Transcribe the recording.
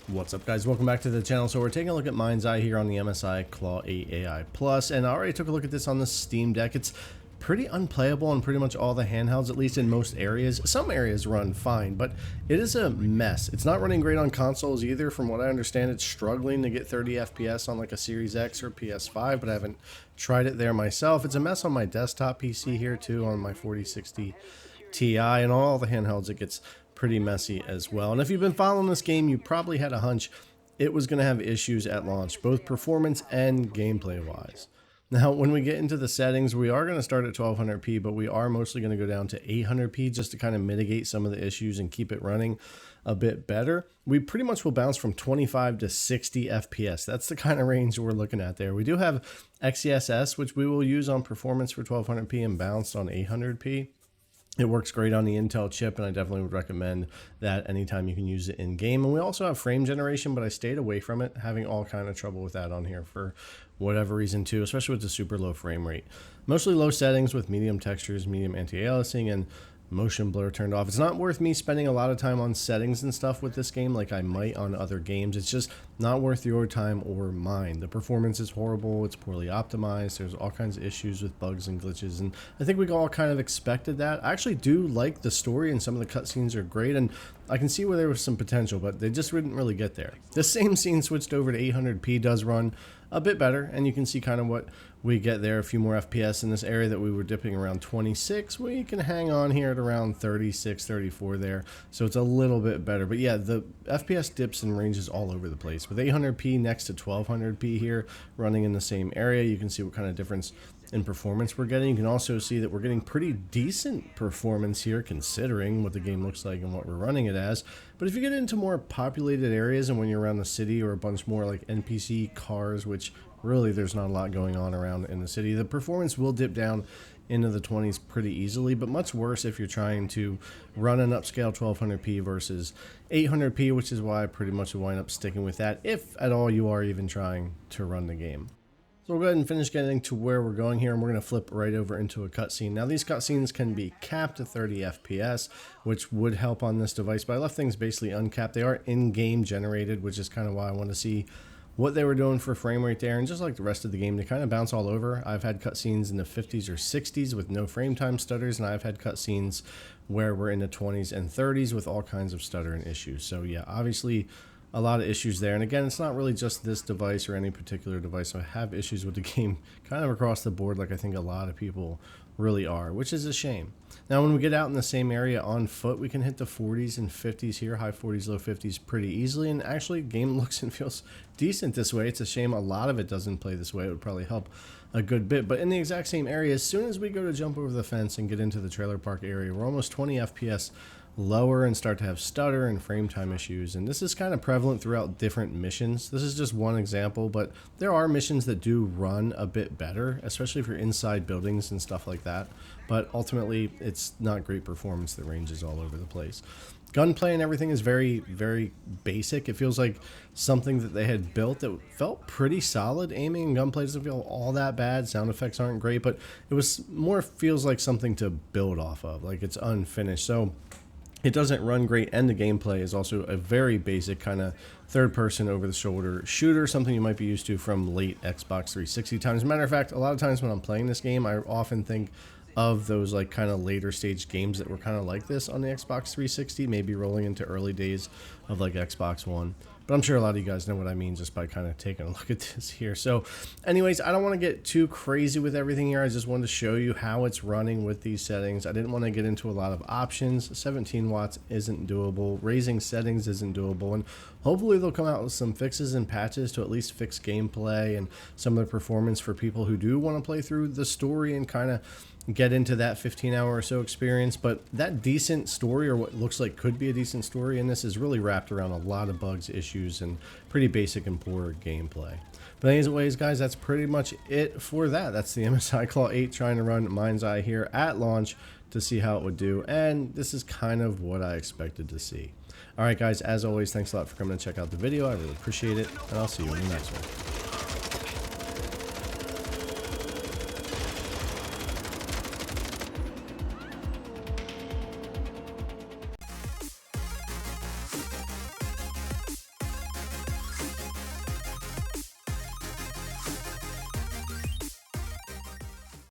What's up, guys? Welcome back to the channel. So we're taking a look at MindsEye here on the MSI Claw 8 AI Plus, and I already took a look at this on the Steam Deck. It's pretty unplayable on pretty much all the handhelds, at least in most areas. Some areas run fine, but it is a mess. It's not running great on consoles either. From what I understand, it's struggling to get 30 FPS on like a Series X or PS5, but I haven't tried it there myself. It's a mess on my desktop PC here too, on my 4060 Ti, and all the handhelds it gets pretty messy as well. And if you've been following this game, you probably had a hunch it was going to have issues at launch, both performance and gameplay wise. Now, when we get into the settings, we are going to start at 1200p, but we are mostly going to go down to 800p just to kind of mitigate some of the issues and keep it running a bit better. We pretty much will bounce from 25 to 60 FPS. That's the kind of range we're looking at there. We do have XeSS, which we will use on performance for 1200p and bounced on 800p. It works great on the Intel chip, and I definitely would recommend that anytime you can use it in game. And we also have frame generation, but I stayed away from it, having all kind of trouble with that on here for whatever reason too, especially with the super low frame rate. Mostly low settings with medium textures, medium anti-aliasing, and motion blur turned off. It's not worth me spending a lot of time on settings and stuff with this game like I might on other games. It's just not worth your time or mine. The performance is horrible. It's poorly optimized. There's all kinds of issues with bugs and glitches, and I think we all kind of expected that. I actually do like the story, and some of the cutscenes are great, and I can see where there was some potential, but they just didn't really get there. This same scene switched over to 800p does run a bit better, and you can see kind of what we get there. A few more FPS in this area that we were dipping around 26. We can hang on here at around 36, 34 there, so it's a little bit better. But yeah, the FPS dips and ranges all over the place. With 800p next to 1200p here running in the same area, you can see what kind of difference in performance we're getting. You can also see that we're getting pretty decent performance here considering what the game looks like and what we're running it as. But if you get into more populated areas and when you're around the city or a bunch more like NPC cars, which really there's not a lot going on around in the city, the performance will dip down into the 20s pretty easily, but much worse if you're trying to run an upscale 1200p versus 800p, which is why I pretty much wind up sticking with that if at all you are even trying to run the game. So we'll go ahead and finish getting to where we're going here, and we're going to flip right over into a cutscene. Now, these cutscenes can be capped to 30 FPS, which would help on this device, but I left things basically uncapped. They are in-game generated, which is kind of why I want to see what they were doing for frame rate there, and just like the rest of the game, they kind of bounce all over. I've had cutscenes in the 50s or 60s with no frame time stutters, and I've had cutscenes where we're in the 20s and 30s with all kinds of stuttering issues. So yeah, obviously a lot of issues there. And again, it's not really just this device or any particular device. So I have issues with the game kind of across the board, like I think a lot of people really are, which is a shame. Now, when we get out in the same area on foot, we can hit the 40s and 50s here, high 40s, low 50s pretty easily. And actually, game looks and feels decent this way. It's a shame a lot of it doesn't play this way. It would probably help a good bit. But in the exact same area, as soon as we go to jump over the fence and get into the trailer park area, we're almost 20 FPS lower and start to have stutter and frame time issues. And this is kind of prevalent throughout different missions. This is just one example, but there are missions that do run a bit better, especially if you're inside buildings and stuff like that. But ultimately, it's not great performance that ranges all over the place. Gunplay and everything is very, very basic. It feels like something that they had built that felt pretty solid. Aiming and gunplay doesn't feel all that bad. Sound effects aren't great, but it was more feels like something to build off of, like it's unfinished. So it doesn't run great, and the gameplay is also a very basic kind of third-person over-the-shoulder shooter, something you might be used to from late Xbox 360 times. As a matter of fact, a lot of times when I'm playing this game, I often think of those like kind of later stage games that were kind of like this on the Xbox 360, maybe rolling into early days of like Xbox One. But I'm sure a lot of you guys know what I mean just by kind of taking a look at this here. So anyways, I don't want to get too crazy with everything here. I just wanted to show you how it's running with these settings. I didn't want to get into a lot of options. 17 watts isn't doable. Raising settings isn't doable. And hopefully they'll come out with some fixes and patches to at least fix gameplay and some of the performance for people who do want to play through the story and kind of get into that 15-hour or so experience. But that decent story, or what looks like could be a decent story in this, is really wrapped around a lot of bugs, issues, and pretty basic and poor gameplay. But anyways, guys, that's pretty much it for that. That's the MSI Claw 8 trying to run MindsEye here at launch to see how it would do, and this is kind of what I expected to see. Alright guys, as always, thanks a lot for coming to check out the video. I really appreciate it, and I'll see you in the next one.